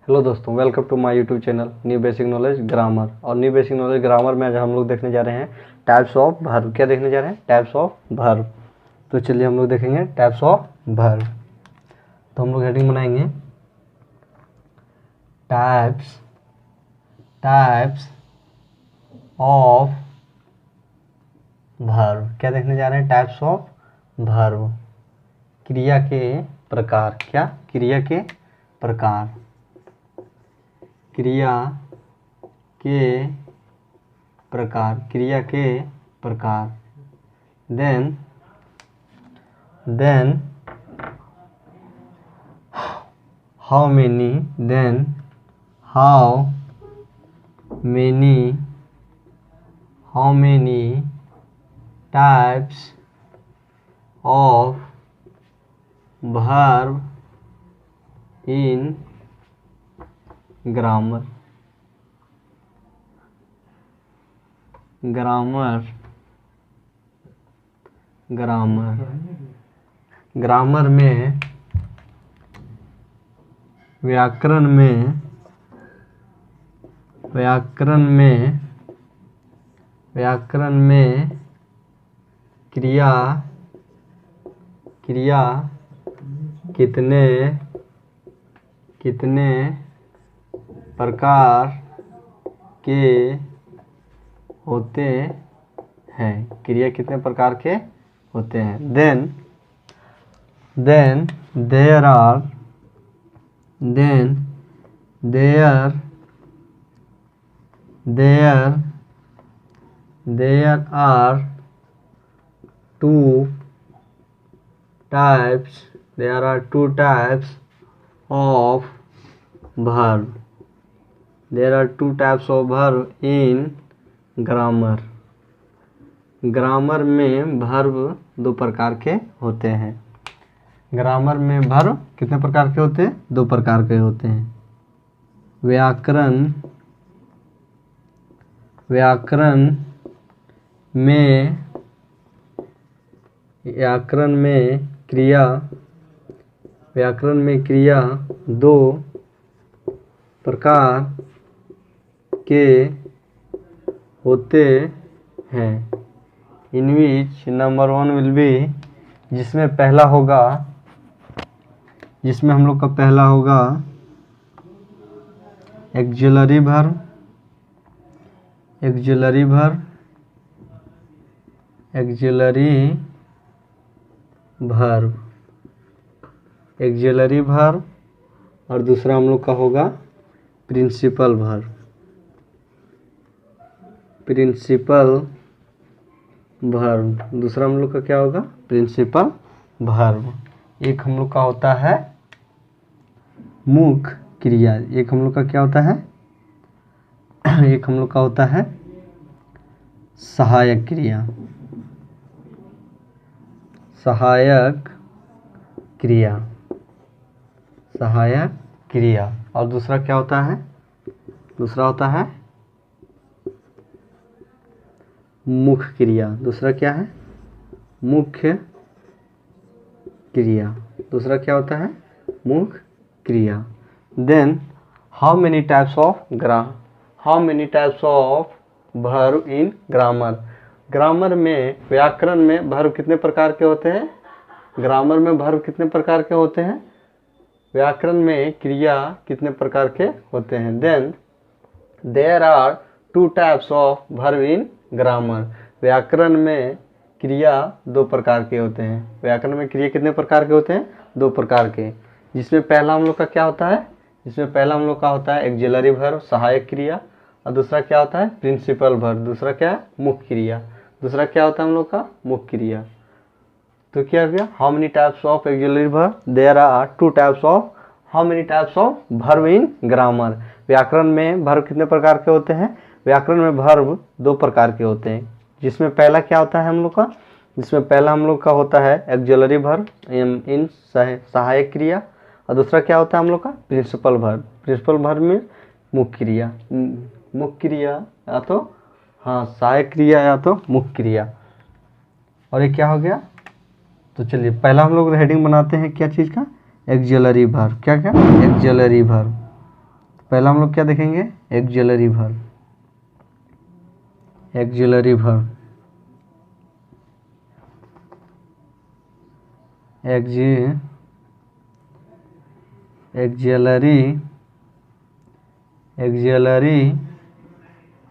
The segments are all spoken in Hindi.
हेलो दोस्तों, welcome to my YouTube channel new basic knowledge grammar. और न्यू बेसिक नॉलेज ग्रामर में आज हम लोग देखने जा रहे हैं टाइप्स ऑफ वर्ब। क्या देखने जा रहे हैं? Types of verb. तो चलिए हम लोग देखेंगे टाइप्स ऑफ वर्ब। तो हम लोग हेडिंग बनाएंगे टाइप्स ऑफ वर्ब। क्या देखने जा रहे हैं? टाइप्स ऑफ वर्ब, क्रिया के प्रकार। क्या? क्रिया के प्रकार, क्रिया के प्रकार, क्रिया के प्रकार। Then how many types of verb in grammar। Grammar में, व्याकरण में क्रिया कितने प्रकार के होते हैं? क्रिया कितने प्रकार के होते हैं? Then there are two types of verb। there are two types of verb in grammar। Grammar में वर्ब दो प्रकार के होते हैं। ग्रामर में वर्ब कितने प्रकार के होते हैं? दो प्रकार के होते हैं। व्याकरण में क्रिया दो प्रकार के होते हैं। In which number one will be, जिसमें हम लोग का पहला होगा एक्सिलरी वर्ब। और दूसरा हम लोग का होगा प्रिंसिपल वर्ब। दूसरा हम लोग का क्या होगा? Principal verb. एक हम लोग का होता है मुख्य क्रिया, एक हम लोग का क्या होता है? एक हम लोग का होता है सहायक क्रिया। और दूसरा क्या होता है? दूसरा होता है मुख्य क्रिया। दूसरा क्या है? मुख्य क्रिया। दूसरा क्या होता है? मुख्य क्रिया। Then how many types of verb in grammar. Grammar में, व्याकरण में वर्ब कितने प्रकार के होते हैं? ग्रामर में वर्ब कितने प्रकार के होते हैं? व्याकरण में क्रिया कितने प्रकार के होते हैं? Then there are two types of verb in grammar. व्याकरण में क्रिया दो प्रकार के होते हैं। व्याकरण में क्रिया कितने प्रकार के होते हैं? दो प्रकार के। जिसमें पहला हम लोग का क्या होता है? एक्सिलरी वर्ब, सहायक क्रिया। और दूसरा क्या होता है? Principal verb. दूसरा क्या है? मुख्य क्रिया। दूसरा क्या होता है हम लोग का? मुख्य क्रिया। तो क्या हो गया? How many types of auxiliary verb? There are two types of. How many types of verb in grammar. व्याकरण में वर्ब कितने प्रकार के होते हैं? व्याकरण में वर्ब दो प्रकार के होते हैं। जिसमें पहला क्या होता है हम लोग का? जिसमें पहला हम लोग का होता है एक्सिलरी वर्ब इन सहायक क्रिया। और दूसरा क्या होता है हम लोग का? प्रिंसिपल वर्ब में मुख्य क्रिया या तो सहायक क्रिया या तो मुख्य क्रिया। और ये क्या हो गया? तो चलिए पहला हम लोग हेडिंग बनाते हैं क्या चीज़ का? Auxiliary verb. क्या? Auxiliary verb. पहला हम लोग क्या देखेंगे, auxiliary verb. Auxiliary verb, auxiliary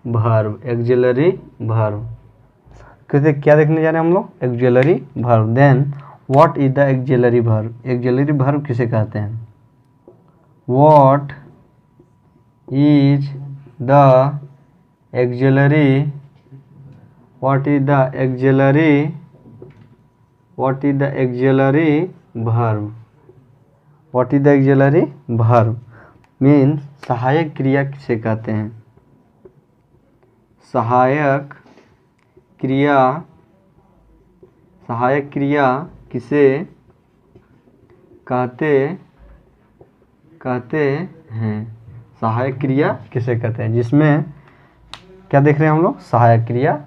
verb, auxiliary verb. कैसे क्या देखने जा रहे हैं हम लोग, auxiliary verb. Then what is the auxiliary verb, auxiliary verb किसे कहते हैं। What is the auxiliary, what is the auxiliary, what is the auxiliary verb, what is the auxiliary verb means सहायक क्रिया किसे कहते हैं। सहायक क्रिया, सहायक क्रिया किसे कहते हैं। सहायक क्रिया किसे कहते हैं, जिसमें क्या देख रहे हैं हम लोग, सहायक क्रिया,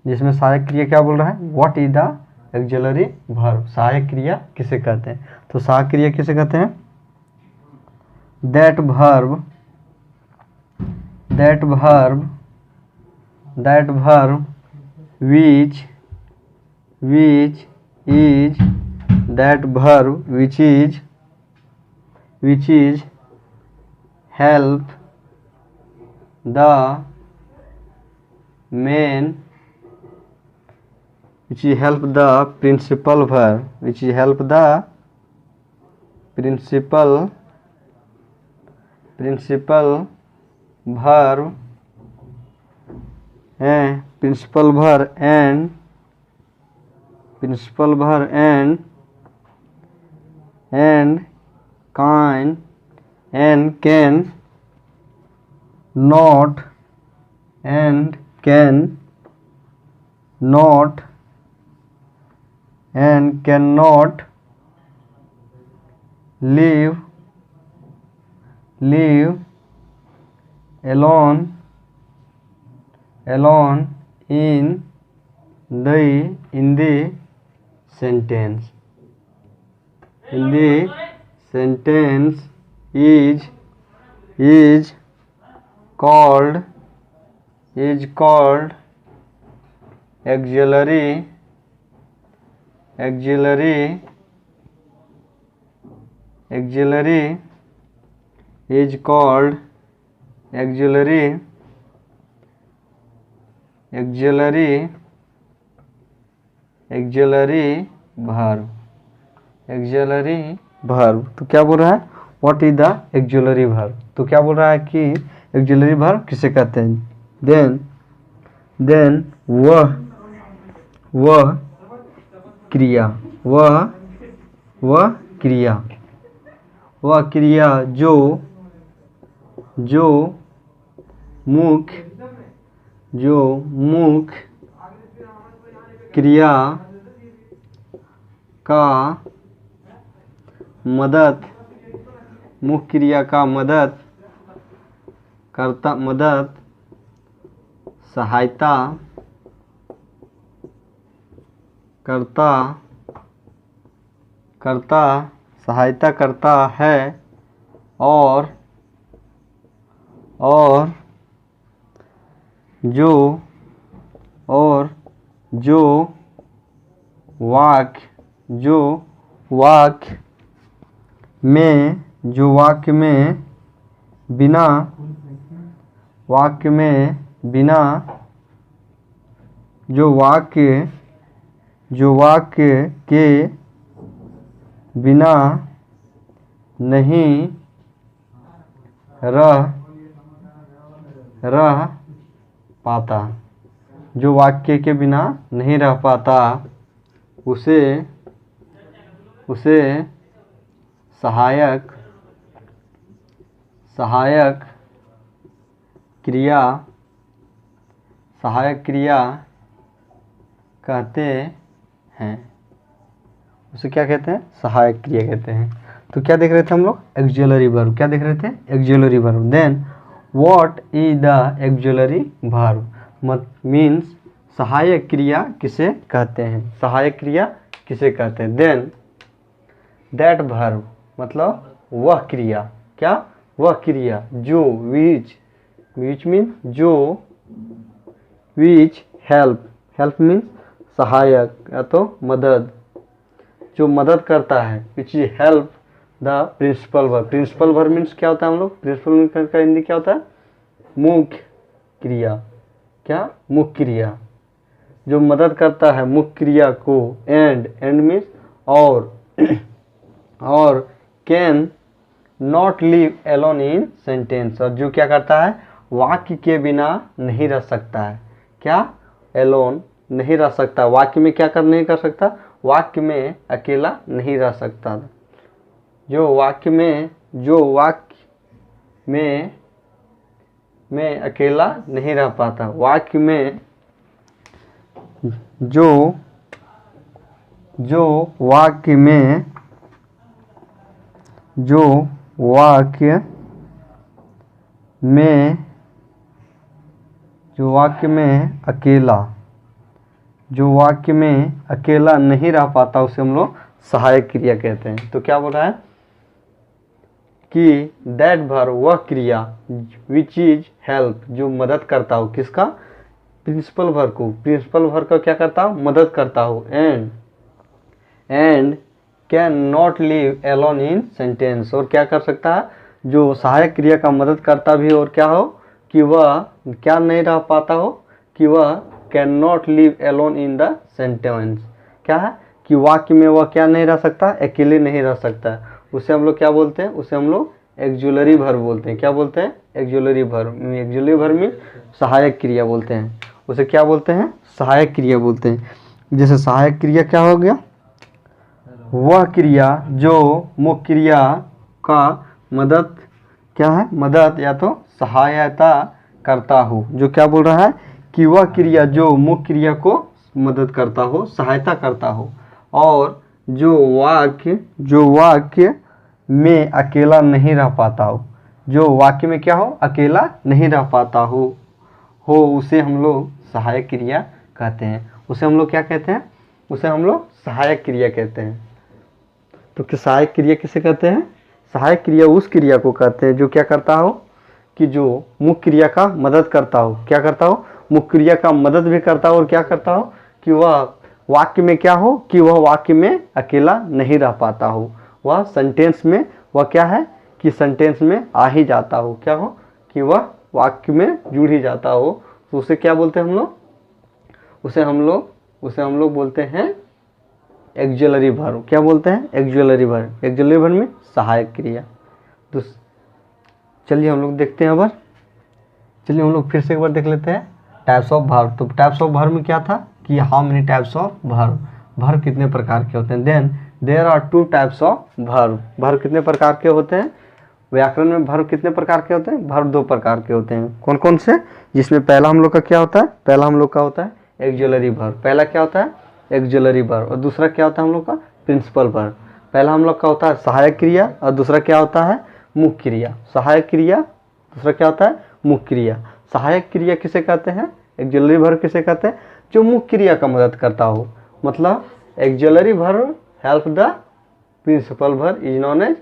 जिसमें सहायक क्रिया क्या बोल रहा है, what is the auxiliary verb. सहायक क्रिया किसे कहते हैं, तो सहायक क्रिया किसे कहते हैं, that verb, that verb, that verb which is, that verb which is help the main, which is help the principal verb, which is help the principal verb and principal verb and can not live alone in the sentence. In the sentence is called auxiliary is called auxiliary verb, auxiliary verb। तो क्या बोल रहा है, what is the auxiliary verb, तो क्या बोल रहा है कि एक्सिलरी वर्ब किसे कहते हैं। देन वह क्रिया, वह क्रिया जो मुख्य क्रिया का मदद, मुख्य क्रिया का मदद सहायता करता है और जो वाक्य में बिना जो वाक्य के बिना नहीं रह पाता, जो वाक्य के बिना नहीं रह पाता, उसे सहायक क्रिया कहते हैं। उसे क्या कहते हैं, सहायक क्रिया कहते हैं। तो क्या देख रहे थे हम लोग, एक्सिलरी वर्ब। क्या देख रहे थे, auxiliary verb. Then what is the auxiliary verb means सहायक क्रिया किसे कहते हैं, सहायक क्रिया किसे कहते हैं। देन दैट वर्ब मतलब वह क्रिया, क्या, वह क्रिया जो विच मीन जो, विच हेल्प मीन्स सहायक या तो मदद, जो मदद करता है, which help the principal verb. Principal verb means क्या होता है हम लोग, प्रिंसिपल वर्ब का हिंदी क्या होता है, मुख्य क्रिया। क्या, मुख्य क्रिया, जो मदद करता है मुख्य क्रिया को। एंड मीन्स और can not live alone in sentence, और जो क्या करता है वाक्य के बिना नहीं रह सकता है। क्या, एलोन नहीं रह सकता, वाक्य में क्या कर नहीं कर सकता, वाक्य में अकेला नहीं रह सकता। जो वाक्य में अकेला नहीं रह पाता, वाक्य में जो वाक्य में अकेला नहीं रह पाता, उसे हम लोग सहायक क्रिया कहते हैं। तो क्या बोल रहा है कि दैट वर्ब, वह क्रिया, विच इज हेल्प, जो मदद करता हो, किसका, प्रिंसिपल वर्ब को। प्रिंसिपल वर्ब का क्या करता हो, मदद करता हो। And can not live alone in sentence, और क्या कर सकता है, जो सहायक क्रिया का मदद करता भी और क्या हो कि वह क्या नहीं रह पाता हो, कि वह can not live alone in the sentence. क्या है कि वाक्य में वह क्या नहीं रह सकता, अकेले नहीं रह सकता। उसे हम लोग क्या बोलते हैं, उसे हम लोग एक्जुलरी वर्ब बोलते हैं। क्या बोलते हैं, एक्जुलरी वर्ब। एक्जुलरी वर्ब में सहायक क्रिया बोलते हैं, उसे क्या बोलते हैं, सहायक क्रिया बोलते हैं। जैसे सहायक क्रिया क्या हो गया, वह क्रिया जो मुख्य क्रिया का मदद, क्या है, मदद या तो सहायता करता हो। जो क्या बोल रहा है कि वह क्रिया जो मुख्य क्रिया को मदद करता हो, सहायता करता हो, और जो वाक्य में अकेला नहीं रह पाता हो, जो वाक्य में क्या हो, अकेला नहीं रह पाता हो, उसे हम लोग सहायक क्रिया कहते हैं। उसे हम लोग क्या कहते हैं, उसे हम लोग सहायक क्रिया कहते हैं। तो सहायक क्रिया किसे कहते हैं, सहायक क्रिया उस क्रिया को कहते हैं जो क्या करता हो, कि जो मुख्य क्रिया का मदद करता हो। क्या करता हो, मुख्य क्रिया का मदद भी करता हो, और क्या करता हो कि वह वाक्य में क्या हो, कि वह वाक्य में अकेला नहीं रह पाता हो, वह सेंटेंस में, वह क्या है कि सेंटेंस में आ ही जाता हो। क्या हो कि वह वाक्य में जुड़ ही जाता हो। तो उसे क्या बोलते हैं हम लोग, उसे हम लोग बोलते हैं एक्जुलरी वर्ब। क्या बोलते हैं, एक्जुलरी वर्ब। एक्जुलरी वर्ब में सहायक क्रिया। तो चलिए हम लोग देखते हैं अब, चलिए हम लोग फिर से एक बार देख लेते हैं टाइप्स ऑफ वर्ब। तो टाइप्स ऑफ वर्ब में क्या था कि how many types of verb, verb कितने प्रकार के होते हैं। Then there are 2 types of verb, verb कितने प्रकार के होते हैं, व्याकरण में वर्ब कितने प्रकार के होते हैं, वर्ब 2 प्रकार के होते हैं। कौन कौन से, जिसमें पहला हम लोग का क्या होता है, पहला हम लोग का होता है एक्जुलरी वर्ब। पहला क्या होता है, एक्जुलरी वर्ब। और दूसरा क्या होता है हम लोग का, प्रिंसिपल वर्ब। पहला हम लोग का होता है सहायक क्रिया, और दूसरा क्या होता है, मुख्य क्रिया। सहायक क्रिया, दूसरा क्या होता है, मुख्य क्रिया। सहायक क्रिया किसे कहते हैं, एक्जुलरी वर्ब किसे कहते हैं, जो मुख्य क्रिया का मदद करता हो। मतलब auxiliary verb help the principal verb is known as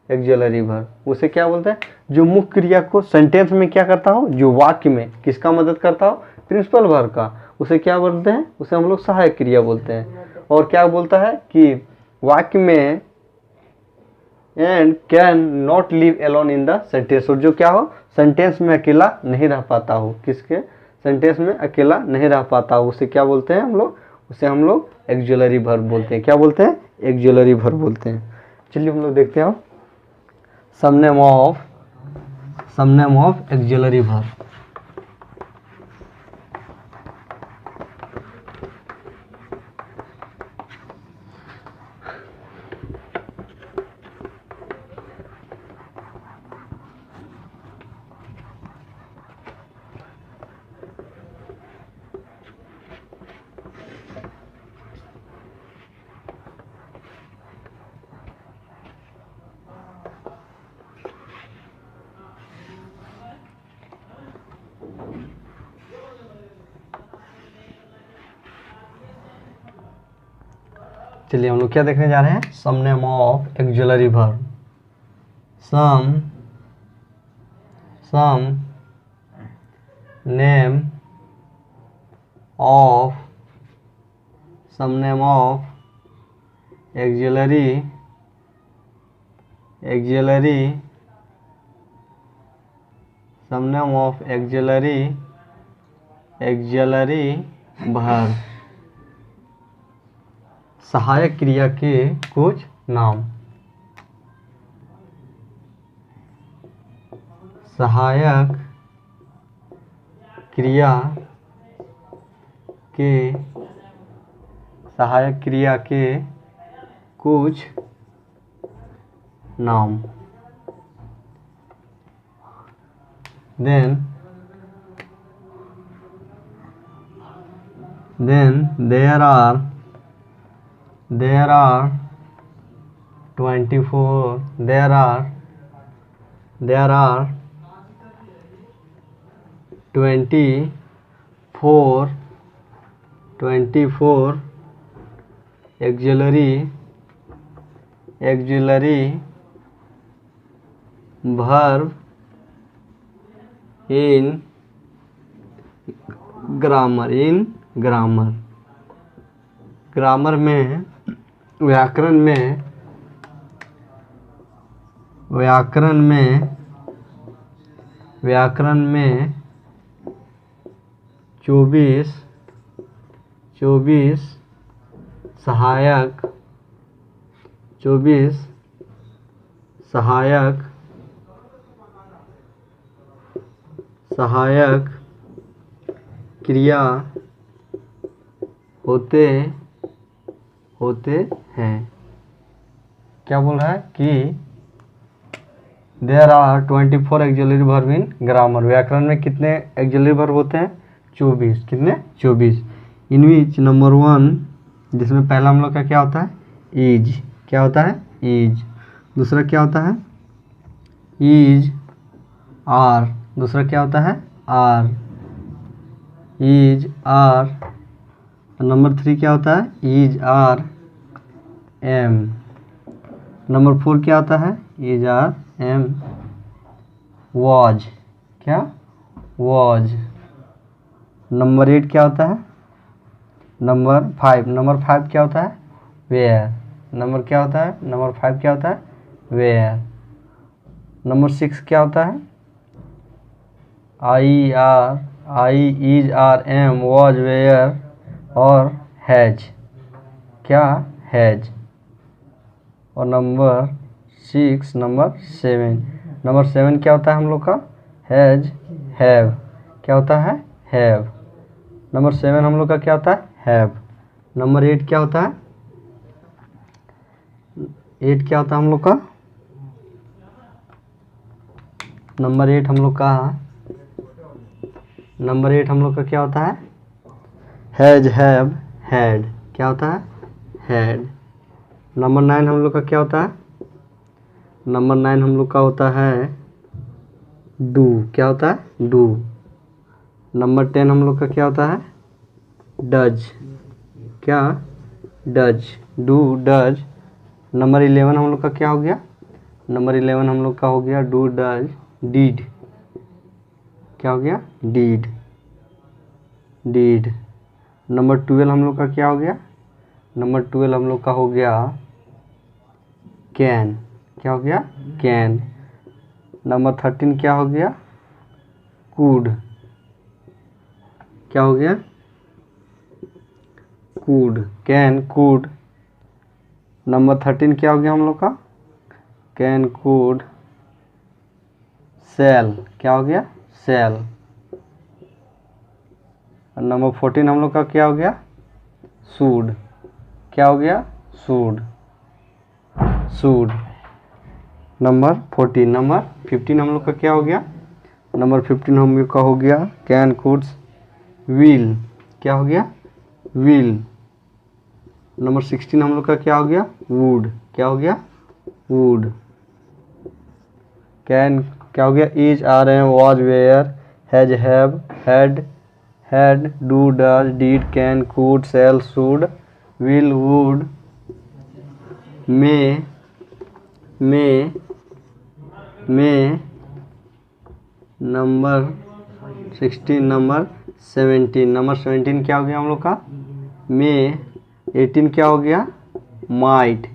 auxiliary verb. उसे क्या बोलते हैं, जो मुख्य क्रिया को सेंटेंस में क्या करता हो, जो वाक्य में किसका मदद करता हो, प्रिंसिपल वर्ब का, उसे क्या बोलते हैं, उसे हम लोग सहायक क्रिया बोलते हैं। और क्या बोलता है कि वाक्य में and can not live alone in the sentence, और जो क्या हो, सेंटेंस में अकेला नहीं रह पाता हो, किसके, सेंटेंस में अकेला नहीं रह पाता हो, उसे क्या बोलते हैं हम लोग, उसे हम लोग एक्जुलरी वर्ब बोलते हैं। क्या बोलते हैं, एक्जुलरी वर्ब बोलते हैं। चलिए हम लोग देखते हैं समनेम ऑफ एक्जुलरी वर्ब। चलिए हम लोग क्या देखने जा रहे हैं, some name of auxiliary verb. Some some name of auxiliary verb, सहायक क्रिया के कुछ नाम। सहायक क्रिया के कुछ नाम। Then there are 24 auxiliary verb in grammar। Grammar में, व्याकरण में 24 सहायक क्रिया होते हैं। क्या बोल रहा है कि there are 24 auxiliary verb in grammar. व्याकरण में कितने ऑक्सिलरी वर्ब होते हैं? 24। कितने? 24। इन विच नंबर 1, जिसमें पहला हम लोग का क्या होता है? इज। क्या होता है? इज। दूसरा क्या होता है? Is are. दूसरा क्या होता है? आर। Is are. नंबर 3 क्या होता है? Is are M. नंबर 4 क्या होता है? Is are am was. क्या? वॉज। नंबर 8 क्या होता है? नंबर 5 क्या होता है? वेयर। नंबर क्या होता है? नंबर 5 क्या होता है? वेयर। नंबर 6 क्या होता है? I is are am was were और हैज। क्या? हैज। और नंबर 7 क्या होता है हम लोग का? Has have. क्या होता है? हैव। नंबर 7 हम लोग का क्या होता है? हैव। नंबर 8 क्या होता है? 8 क्या होता है हम लोग का? नंबर 8 हम लोग का क्या होता है? Has have had. क्या होता है? हैड। नंबर 9 हम लोग का क्या होता है? नंबर 9 हम लोग का होता है डू। क्या होता है? डू। नंबर 10 हम लोग का क्या होता है? डज। क्या? डज। Do does. नंबर 11 हम लोग का क्या हो गया? नंबर 11 हम लोग का हो गया डू डज डीड। क्या हो गया? डीड। डीड। नंबर 12 हम लोग का क्या हो गया? नंबर 12 हम लोग का हो गया कैन। क्या हो गया? कैन। नंबर 13 क्या हो गया? कूड। क्या हो गया? कूड। Can could. नंबर 13 क्या हो गया हम लोग का? Can could shall. क्या हो गया? सेल। नंबर 14 हम लोग का क्या हो गया? सूड। क्या हो गया? सूड। सूड। नंबर 14। नंबर 15 हम लोग का क्या हो गया? नंबर 15 हम लोग का हो गया कैन कुड्स विल। क्या हो गया? विल। नंबर 16 हम लोग का क्या हो गया? वुड। क्या हो गया? वुड। कैन क्या हो गया? Is are am was were has have had do does did can could shall should will would may number 16, number 17, number 17 क्या हो गया हम लोग का? मे। 18 क्या हो गया? माइट।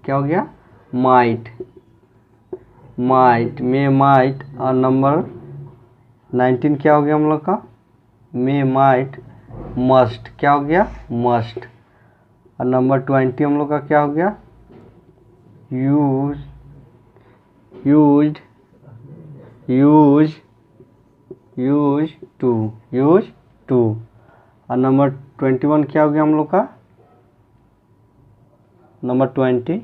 क्या हो गया? माइट। Might, may might. और नंबर 19 क्या हो गया हम लोग का? May might must. क्या हो गया? मस्ट। और नंबर 20 हम लोग का क्या हो गया? Use, used, use, use to, use to. और नंबर 21 क्या हो गया हम लोग का? नंबर 21,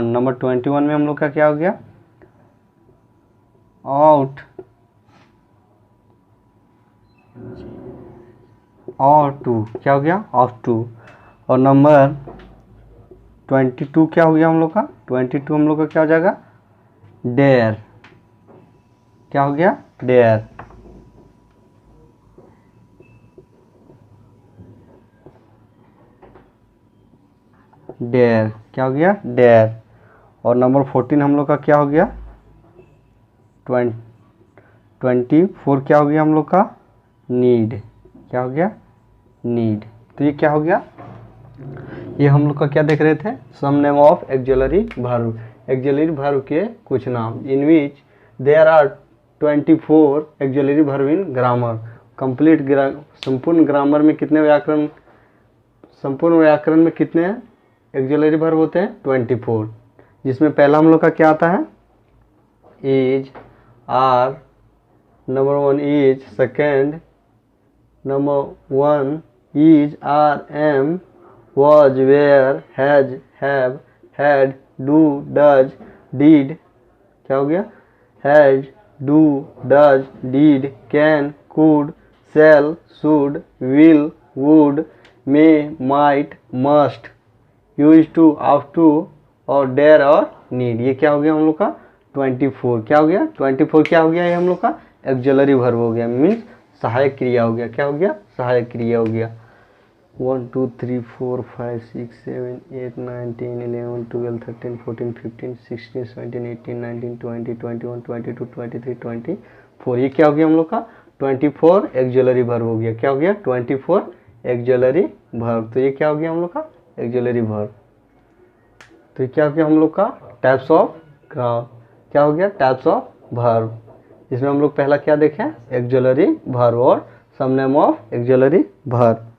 नंबर 21 में हम लोग का क्या हो गया? आउट, और टू। क्या हो गया? Of to. और नंबर 22 क्या हो गया हम लोग का? 22 हम लोग का क्या हो जाएगा? डेयर। क्या हो गया? डेयर। डेयर। क्या हो गया? डेयर। और नंबर 14 हम लोग का क्या हो गया? 24 क्या हो गया हम लोग का? नीड। क्या हो गया? नीड। तो ये क्या हो गया? ये हम लोग का क्या देख रहे थे? Some name of auxiliary verb. Auxiliary verb के कुछ नाम। In which there are 24 auxiliary verb in grammar. Complete संपूर्ण ग्रामर में कितने व्याकरण, संपूर्ण व्याकरण में कितने एक्सिलरी वर्ब होते हैं? 24। जिसमें पहला हम लोग का क्या आता है? Is, are, number 1 is, second number 1 is, are, am, was, where, has, have, had, do, does, did। क्या हो गया? has, do, does, did, can, could, shall, should, will, would, may, might, must, used to, ought to और dare और need। ये क्या हो गया हम लोग का? 24। क्या हो गया? 24 क्या हो गया? ये हम लोग का एक्सिलरी वर्ब हो गया, मीन्स सहायक क्रिया हो गया। क्या हो गया? सहायक क्रिया हो गया। 1 2 3 4 5 6 7 8 9 10 11 12 13 14 15 16 17 18 19 20 21 22 23 24। ये क्या हो गया हम लोग का? 24 एक्सिलरी वर्ब हो गया। क्या हो गया? 24 एक्सिलरी वर्ब। तो ये क्या हो गया हम लोग का? Auxiliary verb. तो ये क्या हो गया हम लोग का? Types of gram. क्या हो गया? Types of verb. इसमें हम लोग पहला क्या देखें? एक्सिलरी वर्ब और some name of auxiliary verb.